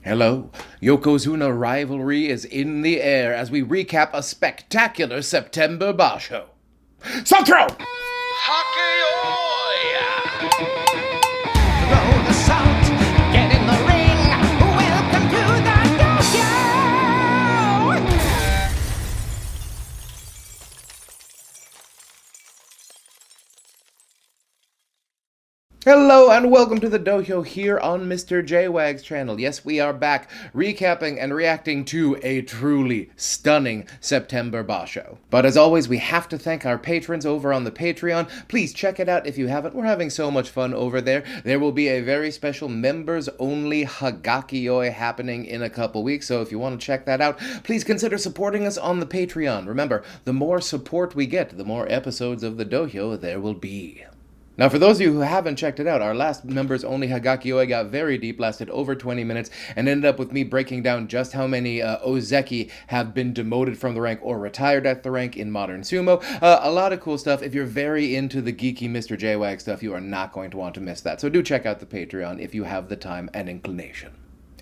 Hello, Yokozuna Rivalry is in the air as we recap a spectacular September Basho. Sotro! Roll the salt, get in the ring. Welcome to the Dohyo. Hello and welcome to the Dohyo here on Mr. JWags channel. Yes, we are back recapping and reacting to a truly stunning September Basho. But as always, we have to thank our patrons over on the Patreon. Please check it out if you haven't. We're having so much fun over there. There will be a very special members-only Hagakiyoi happening in a couple weeks, so if you want to check that out, please consider supporting us on the Patreon. Remember, the more support we get, the more episodes of the Dohyo there will be. Now, for those of you who haven't checked it out, our last members-only Hagakiyoi got very deep, lasted over 20 minutes, and ended up with me breaking down just how many Ozeki have been demoted from the rank or retired at the rank in modern sumo. A lot of cool stuff. If you're very into the geeky Mr. JWags stuff, you are not going to want to miss that. So do check out the Patreon if you have the time and inclination.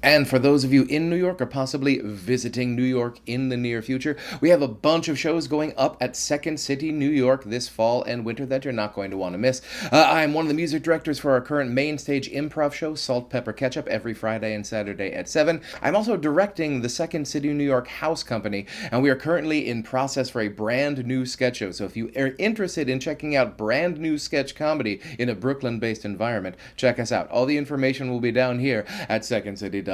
And for those of you in New York or possibly visiting New York in the near future, we have a bunch of shows going up at Second City, New York this fall and winter that you're not going to want to miss. I'm one of the music directors for our current main stage improv show, Salt, Pepper, Ketchup, every Friday and Saturday at 7. I'm also directing the Second City, New York House Company, and we are currently in process for a brand new sketch show. So if you are interested in checking out brand new sketch comedy in a Brooklyn-based environment, check us out. All the information will be down here at secondcity.com.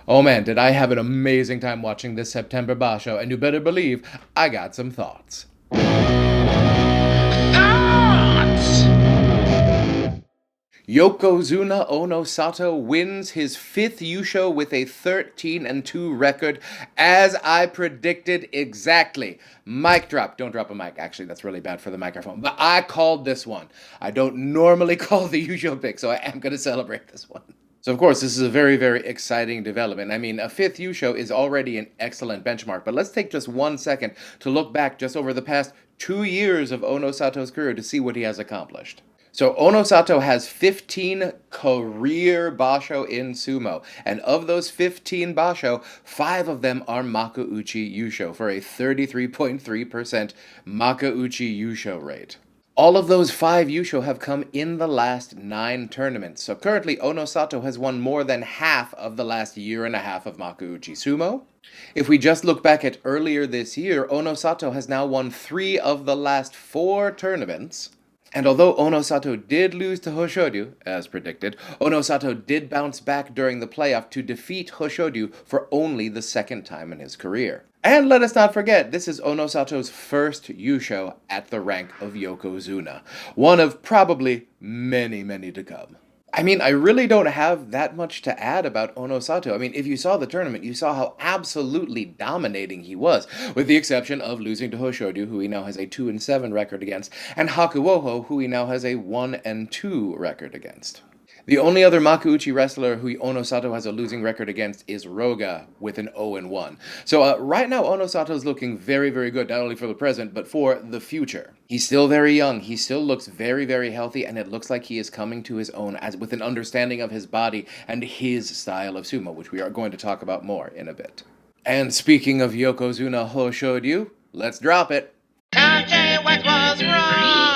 Oh man, did I have an amazing time watching this September Basho, and you better believe I got some thoughts. Yokozuna Onosato wins his 5th Yusho with a 13-2 record, as I predicted exactly. Mic drop. Don't drop a mic. Actually, that's really bad for the microphone. But I called this one. I don't normally call the Yusho pick, so I am going to celebrate this one. So, of course, this is a very, very exciting development. I mean, a 5th Yusho is already an excellent benchmark, but let's take just 1 second to look back just over the past 2 years of Onosato's career to see what he has accomplished. So, Onosato has 15 career Basho in sumo, and of those 15 Basho, 5 of them are Makuuchi Yusho for a 33.3% Makuuchi Yusho rate. All of those 5 Yusho have come in the last 9 tournaments, so currently Onosato has won more than half of the last year and a half of Makuuchi Sumo. If we just look back at earlier this year, Onosato has now won 3 of the last 4 tournaments. And although Onosato did lose to Hoshodyu, as predicted, Onosato did bounce back during the playoff to defeat Hoshodyu for only the 2nd time in his career. And let us not forget, this is Onosato's first Yusho at the rank of Yokozuna, one of probably many, many to come. I mean, I really don't have that much to add about Onosato. I mean, if you saw the tournament, you saw how absolutely dominating he was, with the exception of losing to Hoshodyu, who he now has a 2-7 record against, and Hakuoho, who he now has a 1-2 record against. The only other Makuuchi wrestler who Onosato has a losing record against is Roga with an 0-1. So right now Onosato's looking very, very good, not only for the present, but for the future. He's still very young, he still looks very, very healthy, and it looks like he is coming to his own as with an understanding of his body and his style of sumo, which we are going to talk about more in a bit. And speaking of Yokozuna Hoshodyu, let's drop it. JWags was wrong.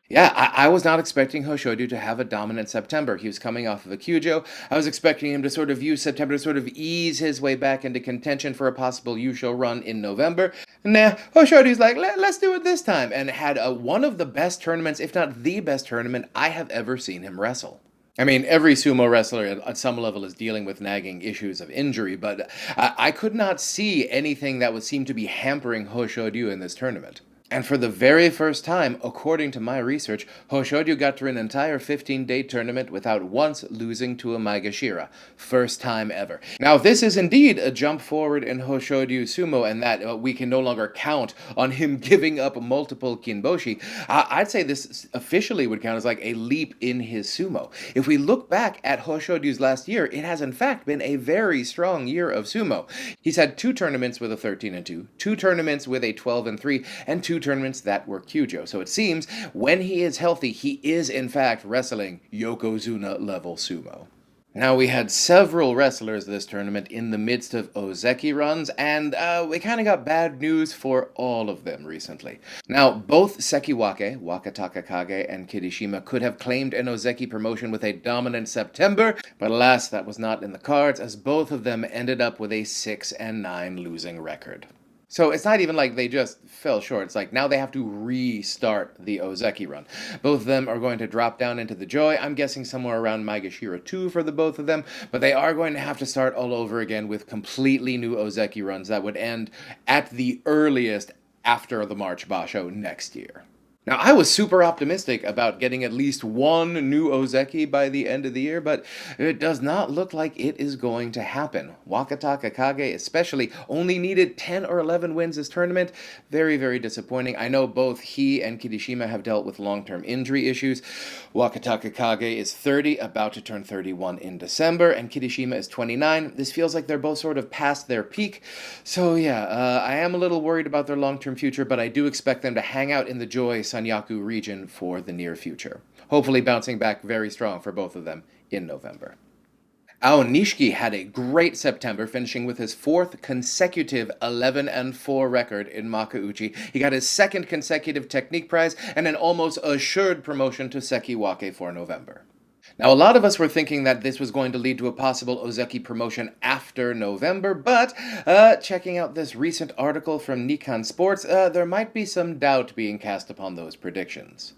Yeah, I was not expecting Hoshodyu to have a dominant September. He was coming off of a Kyujo. I was expecting him to sort of use September to sort of ease his way back into contention for a possible Yusho run in November. Nah, Hoshodyu's like, let's do it this time, and had one of the best tournaments, if not the best tournament, I have ever seen him wrestle. I mean, every sumo wrestler at some level is dealing with nagging issues of injury, but I could not see anything that would seem to be hampering Hoshodyu in this tournament. And for the very first time, according to my research, Hoshodyu got through an entire 15-day tournament without once losing to a Maegashira. First time ever. Now, if this is indeed a jump forward in Hoshodyu sumo, and that we can no longer count on him giving up multiple kinboshi, I'd say this officially would count as like a leap in his sumo. If we look back at Hoshodyu's last year, it has in fact been a very strong year of sumo. He's had 2 tournaments with a 13-2, 2 tournaments with a 12-3, and 2 2 tournaments that were Kyujo. So it seems when he is healthy, he is in fact wrestling Yokozuna level sumo. Now, we had several wrestlers this tournament in the midst of Ozeki runs, and we kind of got bad news for all of them recently. Now, both Sekiwake, Wakataka Kage, and Kirishima could have claimed an Ozeki promotion with a dominant September, but alas, that was not in the cards, as both of them ended up with a 6-9 losing record. So it's not even like they just fell short. It's like now they have to restart the Ozeki run. Both of them are going to drop down into the Joy. I'm guessing somewhere around Maegashira 2 for the both of them. But they are going to have to start all over again with completely new Ozeki runs that would end at the earliest after the March Basho next year. Now, I was super optimistic about getting at least one new Ozeki by the end of the year, but it does not look like it is going to happen. Wakataka Kage especially only needed 10 or 11 wins this tournament. Very, very disappointing. I know both he and Kirishima have dealt with long-term injury issues. Wakataka Kage is 30, about to turn 31 in December, and Kirishima is 29. This feels like they're both sort of past their peak. So yeah, I am a little worried about their long-term future, but I do expect them to hang out in the Joy Sanyaku region for the near future. Hopefully bouncing back very strong for both of them in November. Aonishiki had a great September, finishing with his 4th consecutive 11-4 record in Makuuchi. He got his 2nd consecutive technique prize and an almost assured promotion to Sekiwake for November. Now, a lot of us were thinking that this was going to lead to a possible Ozeki promotion after November, but checking out this recent article from Nikkan Sports, there might be some doubt being cast upon those predictions.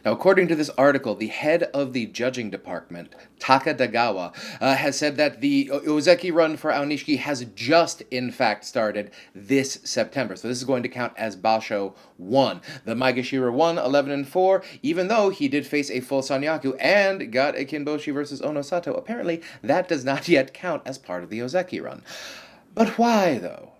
Now, according to this article, the head of the judging department, Takadagawa, has said that the Ozeki run for Aonishiki has just, in fact, started this September. So this is going to count as Basho 1. The Maegashira 1, 11-4, even though he did face a full Sanyaku and got a Kinboshi versus Onosato, apparently that does not yet count as part of the Ozeki run. But why, though?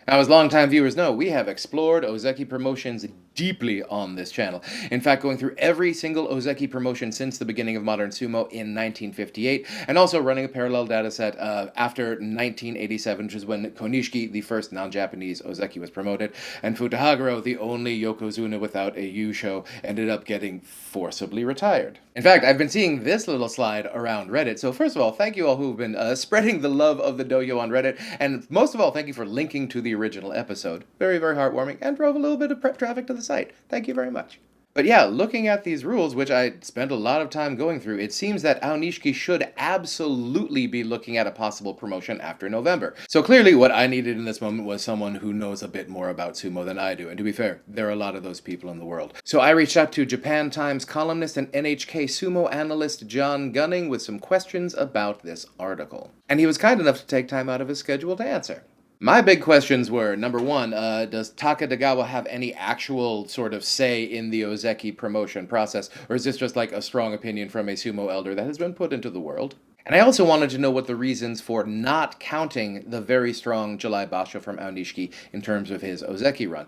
Now, as longtime viewers know, we have explored Ozeki promotions deeply on this channel. In fact, going through every single Ozeki promotion since the beginning of modern sumo in 1958, and also running a parallel dataset after 1987, which is when Konishiki, the first non-Japanese Ozeki, was promoted, and Futahaguro, the only Yokozuna without a Yusho, ended up getting forcibly retired. In fact, I've been seeing this little slide around Reddit, so first of all, thank you all who've been spreading the love of the Dohyo on Reddit, and most of all, thank you for linking to the original episode. Very, very heartwarming, and drove a little bit of traffic to the site. Thank you very much. But yeah, looking at these rules, which I spent a lot of time going through, it seems that Aonishiki should absolutely be looking at a possible promotion after November. So clearly what I needed in this moment was someone who knows a bit more about sumo than I do, and to be fair, there are a lot of those people in the world. So I reached out to Japan Times columnist and NHK sumo analyst John Gunning with some questions about this article. And he was kind enough to take time out of his schedule to answer. My big questions were, number one, does Takadagawa have any actual sort of say in the Ozeki promotion process, or is this just like a strong opinion from a sumo elder that has been put into the world? And I also wanted to know what the reasons for not counting the very strong July Basho from Aonishiki in terms of his Ozeki run.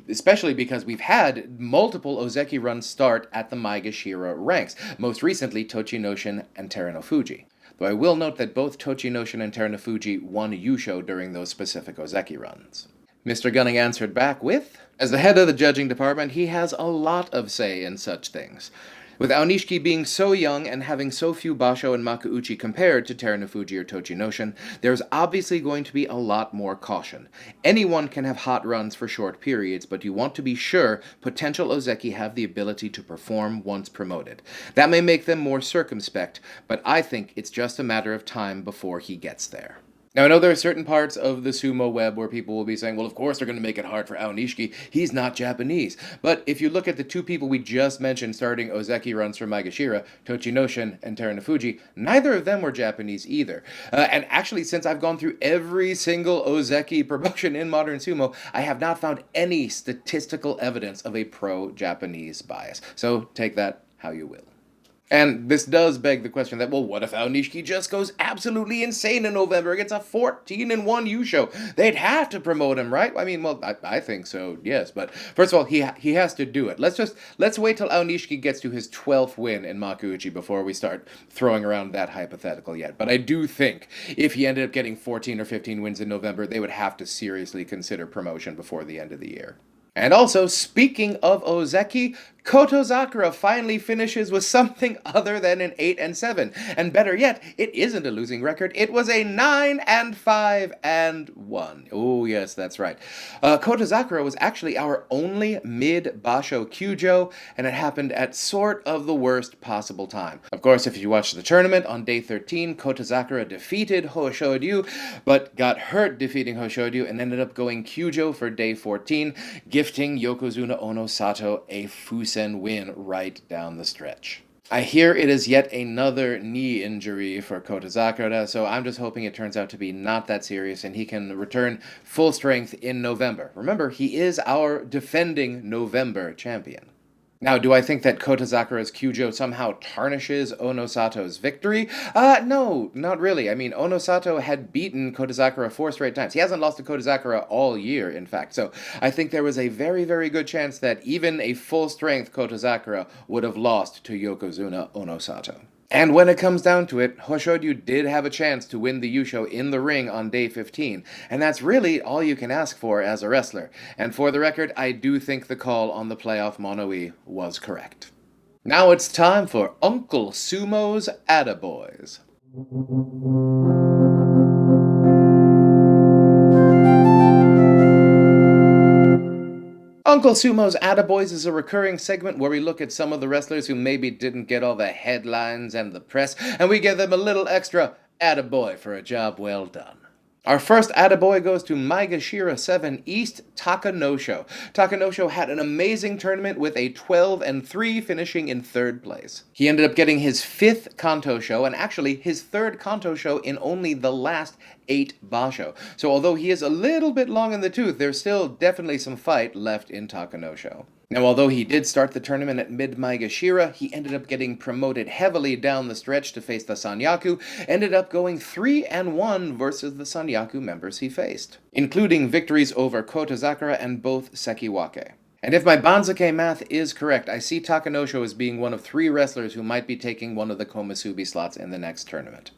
Especially because we've had multiple Ozeki runs start at the Maegashira ranks, most recently Tochinoshin and Terunofuji. Though I will note that both Tochinoshin and Terunofuji won Yusho during those specific Ozeki runs. Mr. Gunning answered back with, as the head of the judging department, he has a lot of say in such things. With Aonishiki being so young and having so few Basho and Makuuchi compared to Terunofuji or Tochinoshin, there's obviously going to be a lot more caution. Anyone can have hot runs for short periods, but you want to be sure potential Ozeki have the ability to perform once promoted. That may make them more circumspect, but I think it's just a matter of time before he gets there. Now, I know there are certain parts of the sumo web where people will be saying, well, of course they're going to make it hard for Aonishiki. He's not Japanese. But if you look at the two people we just mentioned starting Ozeki runs for Maegashira, Tochinoshin and Terunofuji, neither of them were Japanese either. And actually, since I've gone through every single Ozeki promotion in modern sumo, I have not found any statistical evidence of a pro-Japanese bias. So take that how you will. And this does beg the question that, well, what if Aonishiki just goes absolutely insane in November, gets a 14-1 Yusho? They'd have to promote him, right? I mean, well, I think so, yes. But first of all, he has to do it. Let's wait till Aonishiki gets to his 12th win in Makuuchi before we start throwing around that hypothetical yet. But I do think if he ended up getting 14 or 15 wins in November, they would have to seriously consider promotion before the end of the year. And also, speaking of Ozeki, Kotosakura finally finishes with something other than an 8-7. And better yet, it isn't a losing record. It was a 9-5-1. Oh, yes, that's right. Kotosakura was actually our only mid-Basho Kyujo, and it happened at sort of the worst possible time. Of course, if you watched the tournament, on day 13, Kotosakura defeated Hoshodyu, but got hurt defeating Hoshodyu and ended up going Kyujo for day 14, gifting Yokozuna Onosato a Fusen win right down the stretch. I hear it is yet another knee injury for Kotosakura, so I'm just hoping it turns out to be not that serious and he can return full strength in November. Remember, he is our defending November champion. Now, do I think that Kotosakura's Kyujo somehow tarnishes Onosato's victory? No, not really. I mean, Onosato had beaten Kotosakura 4 straight times. He hasn't lost to Kotosakura all year, in fact. So I think there was a very, very good chance that even a full-strength Kotosakura would have lost to Yokozuna Onosato. And when it comes down to it, Hoshodyu did have a chance to win the Yusho in the ring on day 15, and that's really all you can ask for as a wrestler. And for the record, I do think the call on the playoff Mono-E was correct. Now it's time for Uncle Sumo's Attaboys. Uncle Sumo's Attaboys is a recurring segment where we look at some of the wrestlers who maybe didn't get all the headlines and the press, and we give them a little extra attaboy for a job well done. Our first attaboy goes to Maegashira 7 East Takanosho. Takanosho had an amazing tournament with a 12-3 finishing in 3rd place. He ended up getting his 5th Kanto show, and actually his 3rd Kanto show in only the last 8 Basho. So although he is a little bit long in the tooth, there's still definitely some fight left in Takanosho. Now, although he did start the tournament at mid-Maegashira, he ended up getting promoted heavily down the stretch to face the Sanyaku, ended up going 3-1 versus the Sanyaku members he faced, including victories over Kotosakura and both Sekiwake. And if my Banzuke math is correct, I see Takanosho as being one of 3 wrestlers who might be taking one of the Komusubi slots in the next tournament.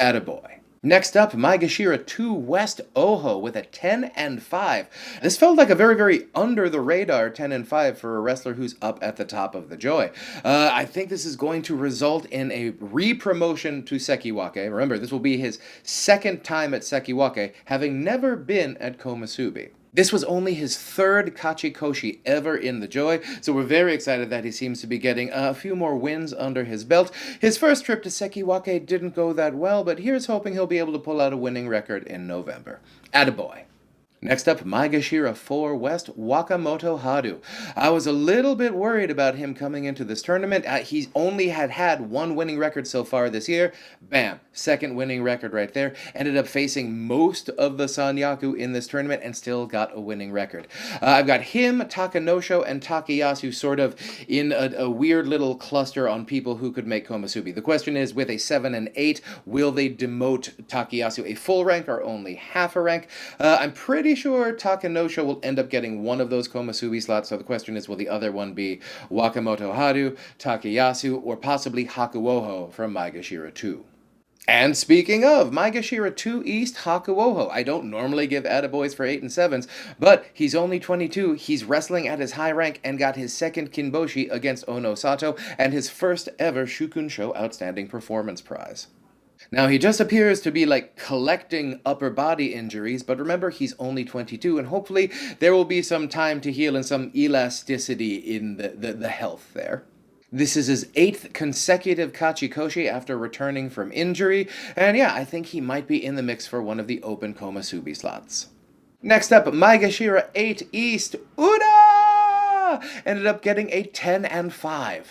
Attaboy. Next up, Maegashira 2 West Oho with a 10-5. This felt like a very, very under-the-radar 10-5 for a wrestler who's up at the top of the joy. I think this is going to result in a re-promotion to Sekiwake. Remember, this will be his 2nd time at Sekiwake, having never been at Komusubi. This was only his 3rd Kachikoshi ever in the Joy, so we're very excited that he seems to be getting a few more wins under his belt. His first trip to Sekiwake didn't go that well, but here's hoping he'll be able to pull out a winning record in November. Attaboy. Next up, Maegashira 4 West Wakamoto Haru. I was a little bit worried about him coming into this tournament. He's only had 1 winning record so far this year. Bam, 2nd winning record right there. Ended up facing most of the Sanyaku in this tournament and still got a winning record. I've got him, Takanosho, and Takayasu sort of in a weird little cluster on people who could make Komusubi. The question is, with a 7 and 8, will they demote Takayasu a full rank or only half a rank? I'm pretty sure Takanosho will end up getting one of those Komusubi slots, so the question is, will the other one be Wakamoto Haru, Takayasu, or possibly Hakuoho from Maegashira 2? And speaking of, Maegashira 2 East Hakuoho. I don't normally give attaboys for 8 and 7s, but he's only 22, he's wrestling at his high rank, and got his 2nd Kinboshi against Onosato, and his first ever Shukunsho Outstanding Performance Prize. Now, he just appears to be, collecting upper body injuries, but remember, he's only 22, and hopefully there will be some time to heal and some elasticity in the health there. This is his 8th consecutive Kachikoshi after returning from injury, and yeah, I think he might be in the mix for one of the open Komusubi slots. Next up, Maegashira 8 East Uda! Ended up getting a 10-5.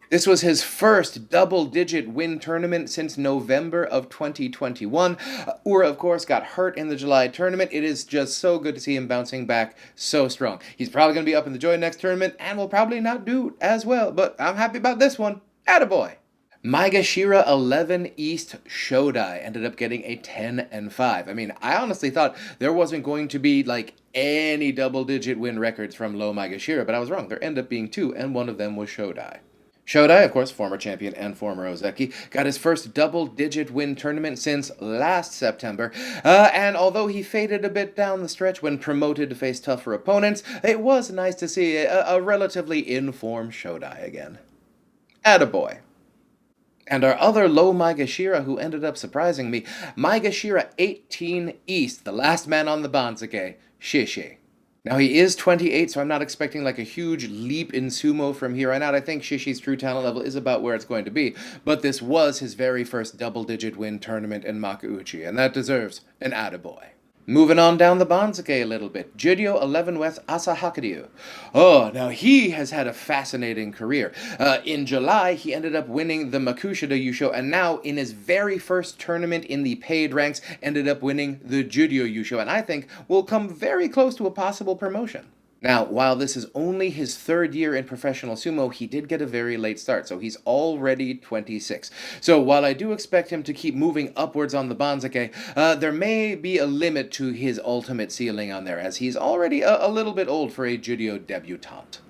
This was his first double-digit win tournament since November of 2021. Ura, of course, got hurt in the July tournament. It is just so good to see him bouncing back so strong. He's probably going to be up in the Joy next tournament and will probably not do as well, but I'm happy about this one. Attaboy! Maegashira 11 East Shodai ended up getting a 10-5. I mean, I honestly thought there wasn't going to be, any double-digit win records from Low Maegashira, but I was wrong. There ended up being 2, and one of them was Shodai. Shodai, of course, former champion and former Ozeki, got his first double-digit win tournament since last September, and although he faded a bit down the stretch when promoted to face tougher opponents, it was nice to see a relatively in-form Shodai again. Attaboy. And our other low Maegashira who ended up surprising me, Maegashira 18 East, the last man on the Banzuke, Shishi. Now, he is 28, so I'm not expecting like a huge leap in sumo from here on out. I think Shishi's true talent level is about where it's going to be, but this was his very first double-digit win tournament in Makuuchi, and that deserves an attaboy. Moving on down the Banzuke a little bit, Juryo 11 West Asahakuryu. Oh, now he has had a fascinating career. In July, he ended up winning the Makushita Yusho, and now in his very first tournament in the paid ranks, ended up winning the Juryo Yusho, and I think will come very close to a possible promotion. Now, while this is only his third year in professional sumo, he did get a very late start, so he's already 26. So while I do expect him to keep moving upwards on the Banzuke, there may be a limit to his ultimate ceiling on there, as he's already a little bit old for a Juryo debutante.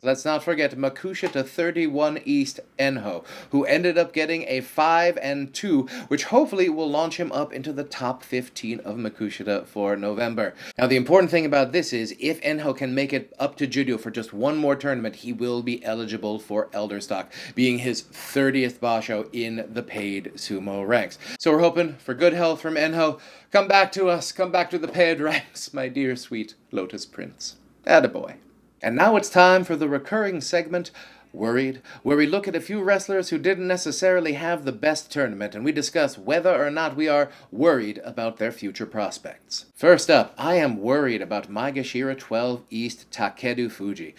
Let's not forget Makushita 31 East Enho, who ended up getting a 5-2, which hopefully will launch him up into the top 15 of Makushita for November. Now, the important thing about this is, if Enho can make it up to Juryo for just one more tournament, he will be eligible for Elder Stock, being his 30th Basho in the paid sumo ranks. So we're hoping for good health from Enho. Come back to us, come back to the paid ranks, my dear sweet Lotus Prince. Attaboy. And now it's time for the recurring segment, Worried, where we look at a few wrestlers who didn't necessarily have the best tournament, and we discuss whether or not we are worried about their future prospects. First up, I am worried about Maegashira 12 East Takeru Fuji.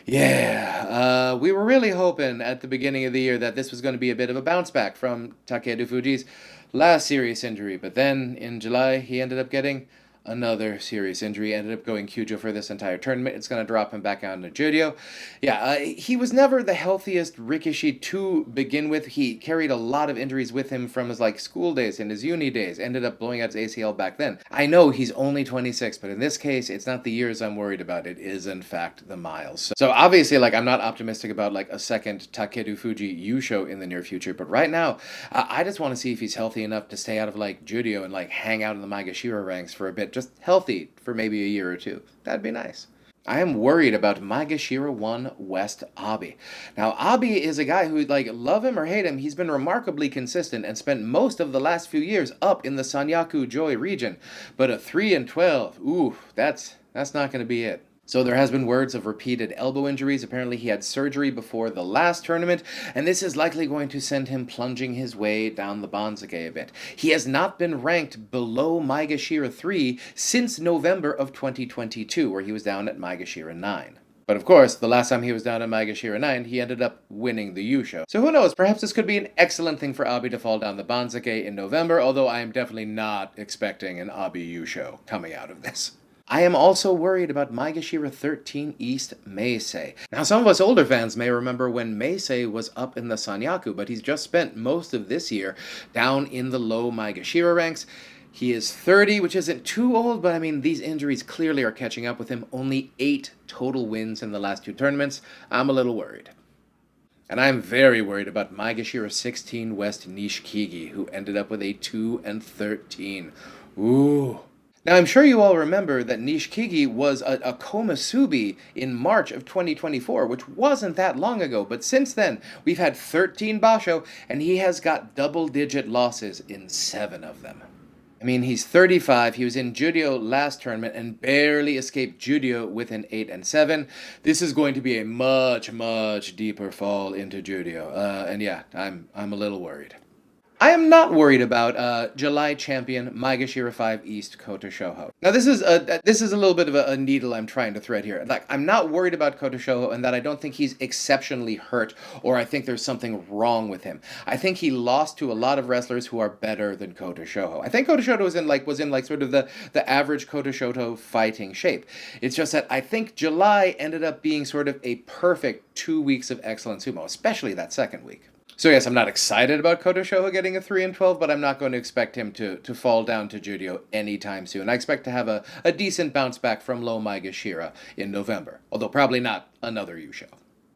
Yeah, we were really hoping at the beginning of the year that this was going to be a bit of a bounce back from Takeru Fuji's last serious injury, but then in July he ended up getting another serious injury, ended up going Kyujo for this entire tournament. It's going to drop him back down to Juryo. Yeah, he was never the healthiest Rikishi to begin with. He carried a lot of injuries with him from his school days and his uni days. Ended up blowing out his ACL back then. I know he's only 26, but in this case, it's not the years I'm worried about. It is, in fact, the miles. So obviously, I'm not optimistic about a second Takeru Fuji Yusho in the near future, but right now, I just want to see if he's healthy enough to stay out of Juryo and hang out in the Maegashira ranks for a bit. Just healthy for maybe a year or two. That'd be nice. I am worried about Maegashira 1 West Abi. Now, Abi is a guy who, love him or hate him, he's been remarkably consistent and spent most of the last few years up in the Sanyaku Joy region. But a 3-12, ooh, that's not going to be it. So there has been words of repeated elbow injuries. Apparently he had surgery before the last tournament, and this is likely going to send him plunging his way down the Banzuke a bit. He has not been ranked below Maegashira 3 since November of 2022, where he was down at Maegashira 9. But of course, the last time he was down at Maegashira 9, he ended up winning the Yusho. So who knows, perhaps this could be an excellent thing for Abi to fall down the Banzuke in November, although I am definitely not expecting an Abi Yusho coming out of this. I am also worried about Maegashira 13 East Meisei. Now, some of us older fans may remember when Meisei was up in the Sanyaku, but he's just spent most of this year down in the low Maegashira ranks. He is 30, which isn't too old, but these injuries clearly are catching up with him. Only 8 total wins in the last 2 tournaments. I'm a little worried. And I'm very worried about Maegashira 16 West Nishikigi, who ended up with a 2-13. Ooh. Now, I'm sure you all remember that Nishikigi was a Komasubi in March of 2024, which wasn't that long ago, but since then, we've had 13 Basho, and he has got double-digit losses in 7 of them. He's 35, he was in Juryo last tournament, and barely escaped Juryo with an 8-7. This is going to be a much, much deeper fall into Juryo, and yeah, I'm a little worried. I am not worried about July champion Maegashira 5 East Kotoshoho. Now this is a little bit of a needle I'm trying to thread here. I'm not worried about Kotoshoho and that I don't think he's exceptionally hurt or I think there's something wrong with him. I think he lost to a lot of wrestlers who are better than Kotoshoho. I think Kotoshoho was in sort of the average Kotoshoho fighting shape. It's just that I think July ended up being sort of a perfect 2 weeks of excellent sumo, especially that second week. So yes, I'm not excited about Kotoshoho getting a 3-12, but I'm not going to expect him to fall down to Juryo anytime soon. I expect to have a decent bounce back from low Maegashira in November, although probably not another Yusho.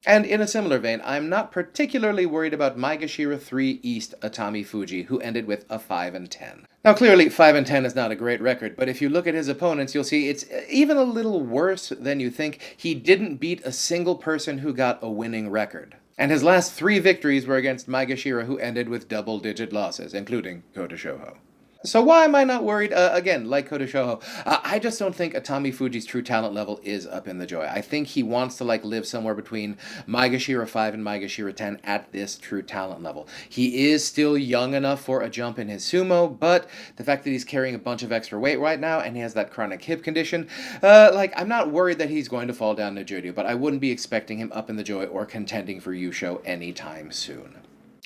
And in a similar vein, I'm not particularly worried about Maegashira 3 East Atami Fuji, who ended with a 5-10. Now clearly 5-10 is not a great record, but if you look at his opponents, you'll see it's even a little worse than you think. He didn't beat a single person who got a winning record. And his last 3 victories were against Maegashira, who ended with double-digit losses, including Kotoshoho. So why am I not worried? Again, like Kotoshoho, I just don't think Atami Fuji's true talent level is up in the joy. I think he wants to live somewhere between Maegashira 5 and Maegashira 10 at this true talent level. He is still young enough for a jump in his sumo, but the fact that he's carrying a bunch of extra weight right now and he has that chronic hip condition, I'm not worried that he's going to fall down to judo, but I wouldn't be expecting him up in the joy or contending for Yusho anytime soon.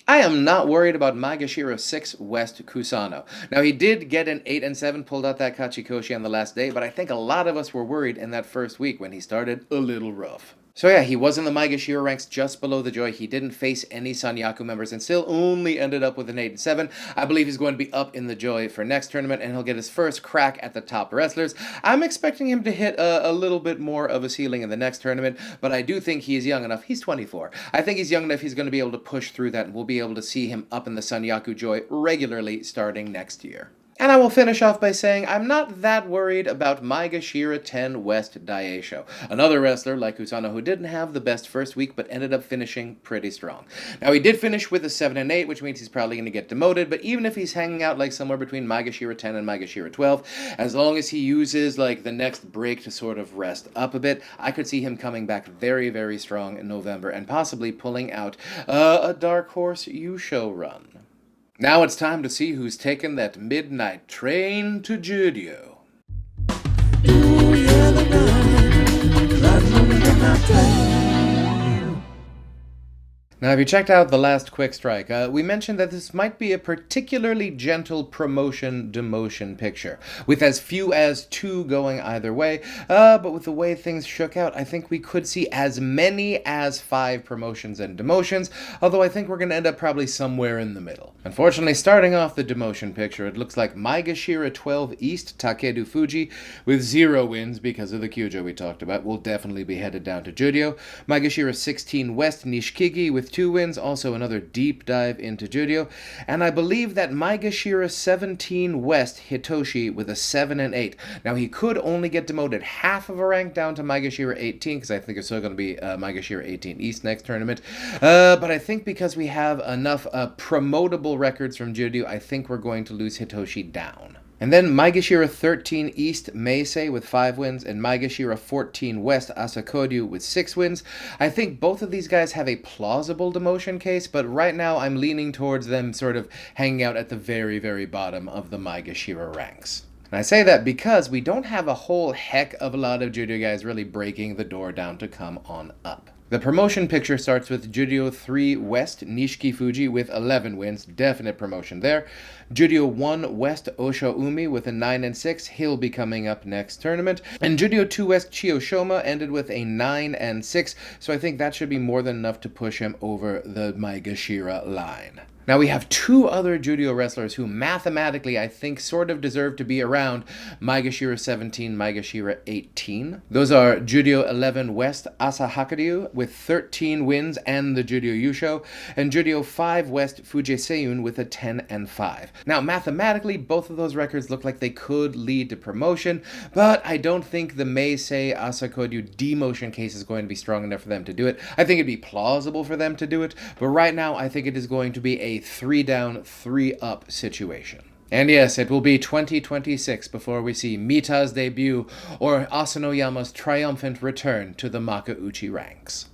I am not worried about Maegashira 6 West Kusano. Now, he did get an 8-7, pulled out that Kachikoshi on the last day, but I think a lot of us were worried in that first week when he started a little rough. So yeah, he was in the Maegashira ranks just below the joy. He didn't face any Sanyaku members and still only ended up with an 8-7. I believe he's going to be up in the joy for next tournament and he'll get his first crack at the top wrestlers. I'm expecting him to hit a little bit more of a ceiling in the next tournament, but I do think he is young enough. He's 24. I think he's young enough he's going to be able to push through that and we'll be able to see him up in the Sanyaku joy regularly starting next year. And I will finish off by saying I'm not that worried about Maegashira 10 West Daisho, another wrestler like Kusano who didn't have the best first week but ended up finishing pretty strong. Now he did finish with a 7-8, which means he's probably going to get demoted, but even if he's hanging out somewhere between Maegashira 10 and Maegashira 12, as long as he uses the next break to sort of rest up a bit, I could see him coming back very, very strong in November and possibly pulling out a dark horse Yusho run. Now it's time to see who's taken that midnight train to judo. Now, have you checked out the last Quick Strike? We mentioned that this might be a particularly gentle promotion-demotion picture, with as few as 2 going either way, but with the way things shook out, I think we could see as many as 5 promotions and demotions, although I think we're going to end up probably somewhere in the middle. Unfortunately, starting off the demotion picture, it looks like Maegashira 12 East Takeru Fuji, with 0 wins because of the Kyujo we talked about, will definitely be headed down to Judo. Maegashira 16 West Nishikigi with 2 wins, also another deep dive into judo, and I believe that Maegashira 17 West Hitoshi with a 7-8. Now he could only get demoted half of a rank down to Maegashira 18, because I think it's still going to be Maegashira 18 East next tournament, but I think because we have enough promotable records from judo, I think we're going to lose Hitoshi down. And then Maegashira 13 East Meisei with 5 wins, and Maegashira 14 West Asakodyu with 6 wins. I think both of these guys have a plausible demotion case, but right now I'm leaning towards them sort of hanging out at the very, very bottom of the Maegashira ranks. And I say that because we don't have a whole heck of a lot of judo guys really breaking the door down to come on up. The promotion picture starts with Judo 3 West Nishiki Fuji with 11 wins, definite promotion there. Judo 1 West Osho Umi with a 9-6, he'll be coming up next tournament. And Judo 2 West Chiyoshoma ended with a 9-6, so I think that should be more than enough to push him over the Maegashira line. Now we have 2 other judo wrestlers who mathematically I think sort of deserve to be around Maegashira 17, Maegashira 18. Those are Judo 11 West Asahakaryu with 13 wins and the Judo Yusho, and Judo 5 West Fujiseiyun with a 10-5. Now mathematically both of those records look like they could lead to promotion, but I don't think the Meisei Asakodyu demotion case is going to be strong enough for them to do it. I think it'd be plausible for them to do it, but right now I think it is going to be a 3 down, 3 up situation. And yes, it will be 2026 before we see Mita's debut or Asanoyama's triumphant return to the Makauchi ranks.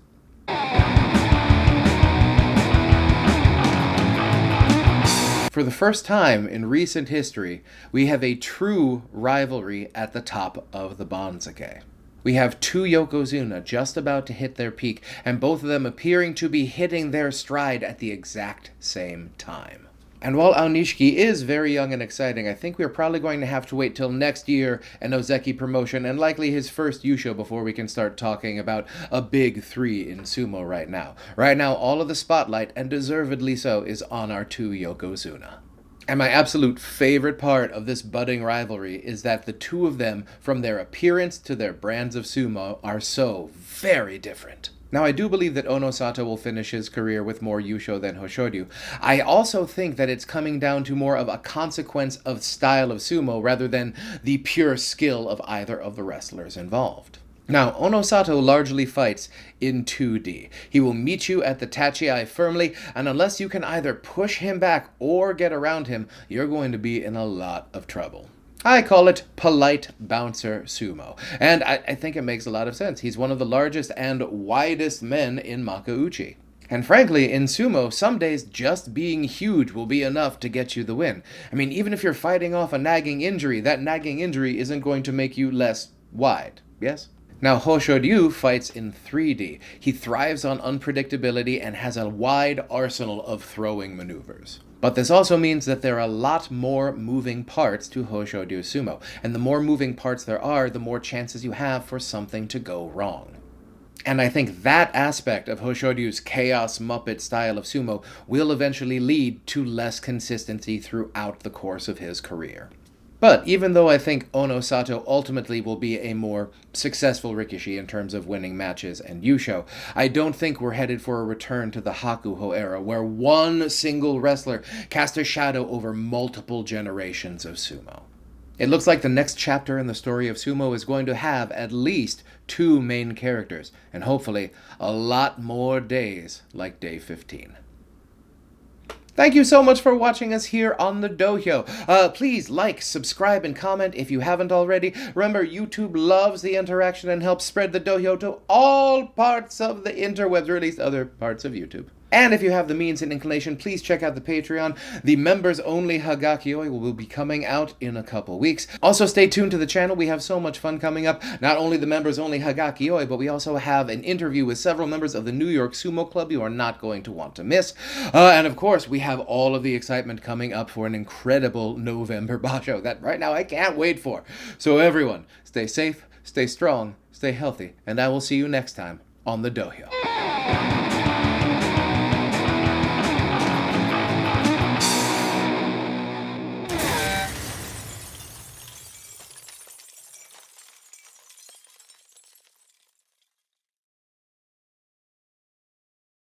For the first time in recent history, we have a true rivalry at the top of the Banzake. We have 2 Yokozuna just about to hit their peak, and both of them appearing to be hitting their stride at the exact same time. And while Aonishiki is very young and exciting, I think we're probably going to have to wait till next year, an Ozeki promotion, and likely his first Yusho before we can start talking about a big 3 in sumo right now. Right now, all of the spotlight, and deservedly so, is on our 2 Yokozuna. And my absolute favorite part of this budding rivalry is that the 2 of them, from their appearance to their brands of sumo, are so very different. Now, I do believe that Onosato will finish his career with more Yusho than Hoshoryu. I also think that it's coming down to more of a consequence of style of sumo rather than the pure skill of either of the wrestlers involved. Now, Onosato largely fights in 2D. He will meet you at the tachi firmly, and unless you can either push him back or get around him, you're going to be in a lot of trouble. I call it polite bouncer sumo, and I think it makes a lot of sense. He's one of the largest and widest men in Makuuchi. And frankly, in sumo, some days just being huge will be enough to get you the win. I mean, even if you're fighting off a nagging injury, that nagging injury isn't going to make you less wide, yes? Now, Hoshoryu fights in 3D. He thrives on unpredictability and has a wide arsenal of throwing maneuvers. But this also means that there are a lot more moving parts to Hoshoryu sumo, and the more moving parts there are, the more chances you have for something to go wrong. And I think that aspect of Hoshoryu's chaos Muppet style of sumo will eventually lead to less consistency throughout the course of his career. But even though I think Onosato ultimately will be a more successful Rikishi in terms of winning matches and Yusho, I don't think we're headed for a return to the Hakuho era, where one single wrestler cast a shadow over multiple generations of sumo. It looks like the next chapter in the story of sumo is going to have at least 2 main characters, and hopefully a lot more days like day 15. Thank you so much for watching us here on the Dohyo. Please like, subscribe, and comment if you haven't already. Remember, YouTube loves the interaction and helps spread the Dohyo to all parts of the interwebs, or at least other parts of YouTube. And if you have the means and inclination, please check out the Patreon. The members-only Hagakioi will be coming out in a couple weeks. Also, stay tuned to the channel. We have so much fun coming up. Not only the members-only Hagakioi, but we also have an interview with several members of the New York Sumo Club you are not going to want to miss. And of course, we have all of the excitement coming up for an incredible November Basho that right now I can't wait for. So everyone, stay safe, stay strong, stay healthy, and I will see you next time on the Dohyo.